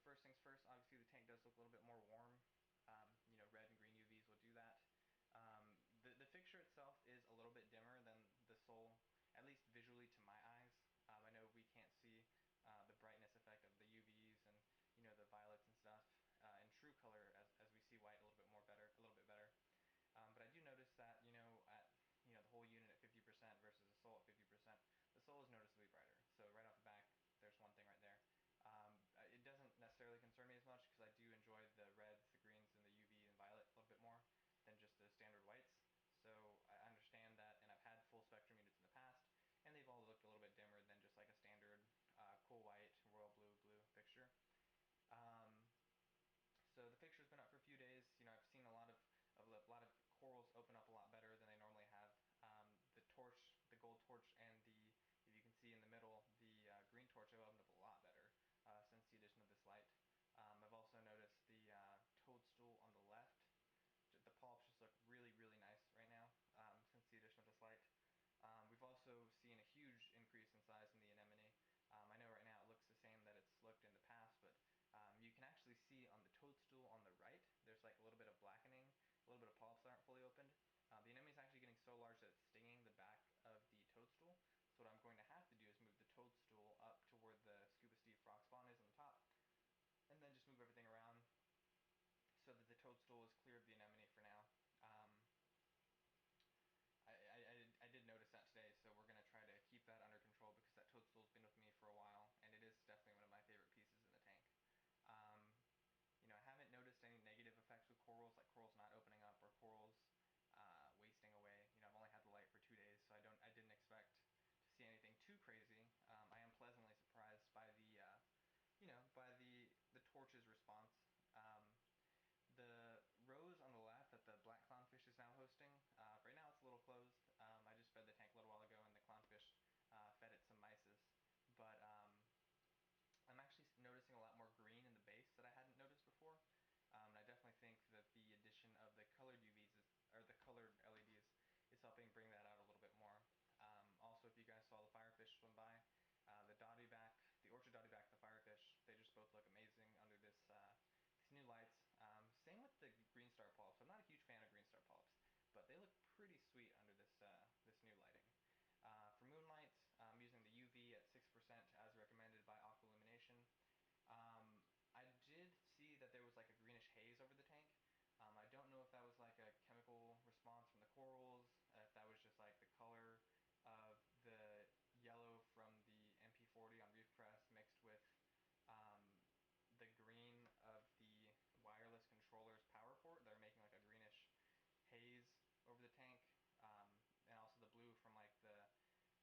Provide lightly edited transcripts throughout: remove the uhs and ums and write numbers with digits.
first things first, obviously the tank does look a little bit more warm. Red and green UVs will do that. The fixture itself is a little bit dimmer than the Sol, at least visually to my eyes. I know we can't see the brightness effect of the UVs and the violets and stuff in true color as we see white a little bit better. But I do notice that at the whole unit at 50% versus the Sol at 50%, the Sol is noticeably brighter. So right off the back, there's one thing right there. It doesn't necessarily concern me as much because I do enjoy the reds, the greens, and the UV and violet a little bit more than just the standard whites. So I understand that, and I've had full spectrum units in the past, and they've all looked a little bit dimmer than just like a standard cool white, royal blue fixture. Um, so the fixture's been up for a few days. I've seen a lot of corals open up a lot better than they normally have. The torch, the gold torch, and if you can see in the middle, the green torch have opened up a lot better since the addition of this light. I've also noticed the toadstool on the left. The polyps just look really, really nice right now since the addition of this light. We've also seen a huge increase in size in the anemone. I know right now it looks the same that it's looked in the past, but you can actually see on the toadstool on the right, there's like a little bit of blackening, a little bit of polyps that aren't fully opened. The anemone is actually getting so large that it's stinging the back of the toadstool. So what I'm going to have to do is move the toadstool up to where the Scuba Steve frog spawn is on the top, and then just move everything around so that the toadstool is clear of the anemone for now. Um, I did notice that today, so we're going to try to keep that under control because that toadstool's been with me for a while, and it is definitely one of my favorite pieces in the tank. Um, I haven't noticed any negative effects with corals, like corals not opening up or corals wasting away. I've only had the light for 2 days, so I didn't expect to see anything too crazy. I am pleasantly surprised by the torch's response. Um, the rows on the left that the black clownfish is now hosting, right now it's a little closed. I just fed the tank a little while ago and the clownfish fed it some mysis. But I'm actually noticing a lot more green in the base that I hadn't noticed before. And I definitely think that the addition of the colored or the colored LEDs is helping bring that out a little bit more. Also, if you guys saw the firefish swim by, the dottyback, the orchard dottyback, the firefish, they just both look amazing under these new lights. Same with the green star polyps. I'm not a huge fan of green star polyps, but they look pretty sweet under this new lighting. For moonlight, I'm using the UV at 6% as recommended by Aqualumination. I did see that there was like a greenish haze over the tank. I don't know if that was like a chemical response from the corals, if that was just like the color of the yellow from the MP40 on Reef Crest mixed with um, the green of the wireless controller's power port. They're making like a greenish haze over the tank, and also the blue from like the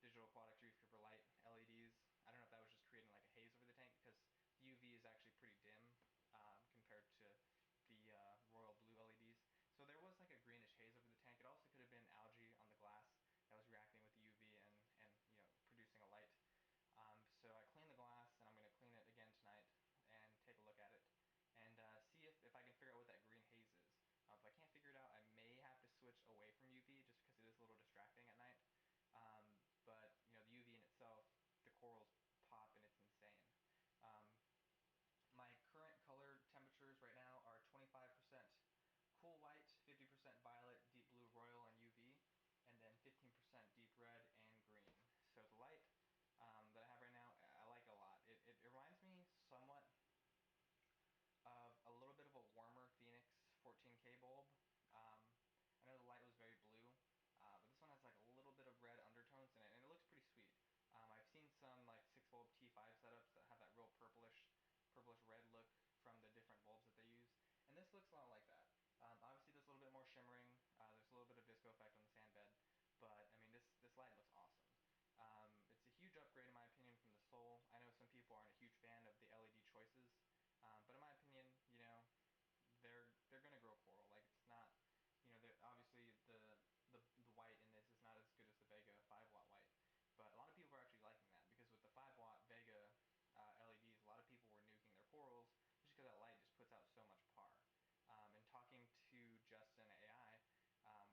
Digital Aquatics Reef Keeper Light LEDs. I don't know if that was just creating like a haze over the tank because the UV is actually pretty dim compared to the royal blue LEDs. So there was like a greenish haze over the tank. It also could have been algae on the glass that was reacting with the UV and producing a light. So I cleaned the glass and I'm going to clean it again tonight and take a look at it and see if I can figure out what that green haze is. If I can't figure it out, I may have to switch away from UV just because it is a little distracting at night. But the UV in itself, the corals pop and it's insane. Um, my current color temperatures right now are 25% cool white, 50% violet, deep blue, royal, and UV, and then 15% deep red and green. So the light that I have right now, I like a lot. It reminds me somewhat of a little bit of a warmer Phoenix 14K bulb. I know the light was very blue, but this one has like a little bit of red undertones in it, and it looks pretty sweet. I've seen some like 6 bulb T5 setups that have that real purplish red look from the different bulbs that they use, and this looks a lot like that. Obviously, there's a little bit more shimmering. There's a little bit of disco effect on the sand bed, but I mean, this light looks awesome. It's a huge upgrade in my opinion from the Sol. I know some people aren't a huge fan of the LED choices, but in my opinion, they're gonna grow coral. Like it's not, obviously the white in this is not as good as the Vega 5 watt white, but a lot of people are actually liking that because with the 5 watt Vega LEDs, a lot of people were nuking their corals just because that light just puts out so much par. And talking to Justin AI,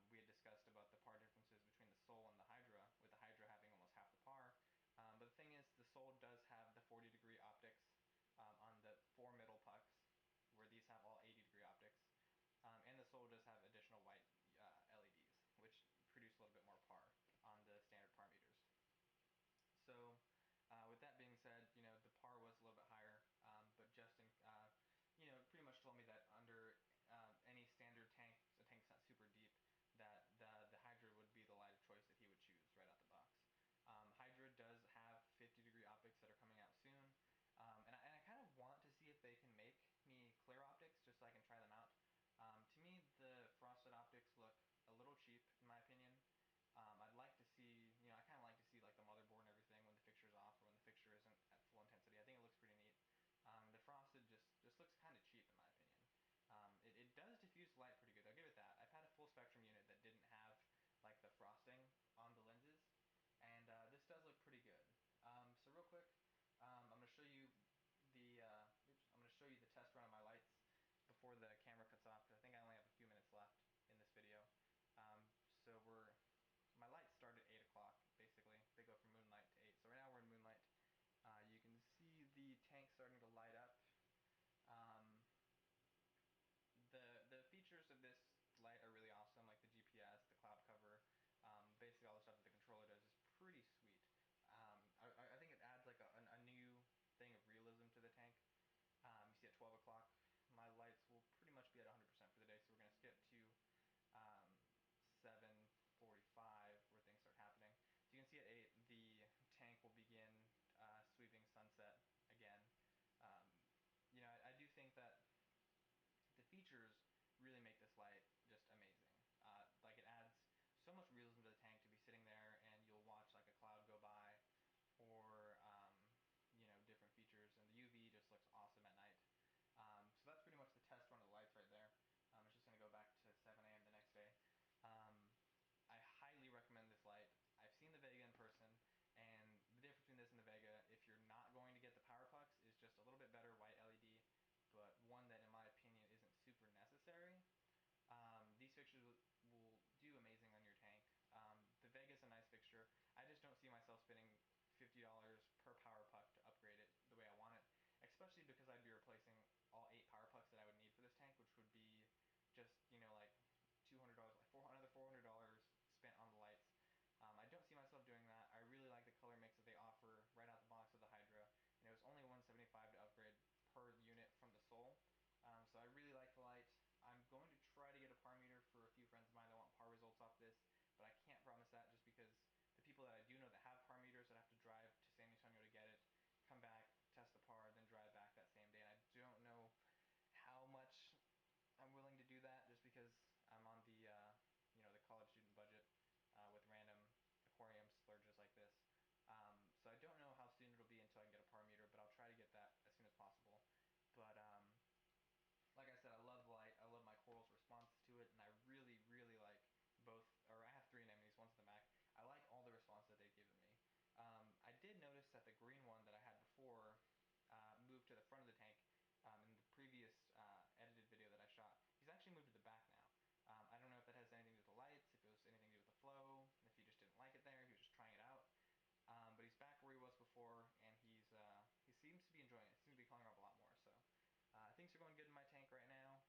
we had discussed about the par differences between the Sol and the Hydra, with the Hydra having almost half the par. But the thing is, the Sol does have the 40-degree optics on the 4 middle so I can try them out. To me, the frosted optics look a little cheap, in my opinion. I'd like to see, I kind of like to see like the motherboard and everything when the fixture's off or when the fixture isn't at full intensity. I think it looks pretty neat. The frosted just looks kind of cheap in my opinion. It does diffuse light pretty good. I'll give it that. I've had a full spectrum unit that didn't have like the frosting on the lenses, and this does look pretty good. So real quick, I'm going to show you the test run of my lights before the camera cuts off, because I think I only have a few minutes left in this video. So my lights start at 8 o'clock, basically. They go from moonlight to 8. So right now we're in moonlight. You can see the tank starting to light up. The features of this light are really awesome, like the GPS, the cloud cover, basically all the stuff that the controller does is pretty sweet. I think it adds like a new thing of realism to the tank. You see at 12 o'clock, my lights will pretty much be at 100% for the day, so we're going to skip to 7:45 where things start happening. So you can see at 8 the tank will begin sweeping sunset again. Um, I do think that the features really make this light just amazing. Like it adds so much realism to the tank to be sitting there and you'll watch like a cloud go by, or different features, and the UV just looks awesome at night. So that's pretty much the test run of the lights right there. It's just going to go back to 7 a.m. the next day. I highly recommend this light. I've seen the Vega in person, and the difference between this and the Vega, if you're not going to get the power pucks, is just a little bit better white LED, but one that in my opinion isn't super necessary. These fixtures will do amazing on your tank. The Vega's a nice fixture. I just don't see myself spending $50 per power puck to upgrade it the way I want it, especially because I'd be replacing all 8 power pucks that I would need for this tank, which would be just, like $200, like another $400 spent on the lights. I don't see myself doing that. I really like the color mix that they offer right out the box of the Hydra, and it was only $175 to upgrade per unit from the Soul. So I really like the light. I'm going to try to get a par meter for a few friends of mine that want par results off this, but I can't promise that just because the people that I do know that have par meters that have to drive to San Antonio to get it, come back, test the par, then drive back that same day, and I don't know how much I'm willing to do that just because I'm on the college student budget with random aquarium splurges like this. So I don't know how soon it'll be until I can get a par meter, but I'll try to get that as soon as possible. But like I said, I love light. I love my Coral's response to it, and I really, really like both. Or I have 3 anemones, one's in the back. I like all the response that they've given me. I did notice that the green one that I had before moved to the front of the tank in the previous edited video that I shot. He's actually moved to the back now. I don't know if that has anything to do with the lights, if it was anything to do with the flow, if he just didn't like it there, he was just trying it out. But he's back where he was before, and he seems to be enjoying it. He seems to be calling up a lot more. So things are going good in my tank right now.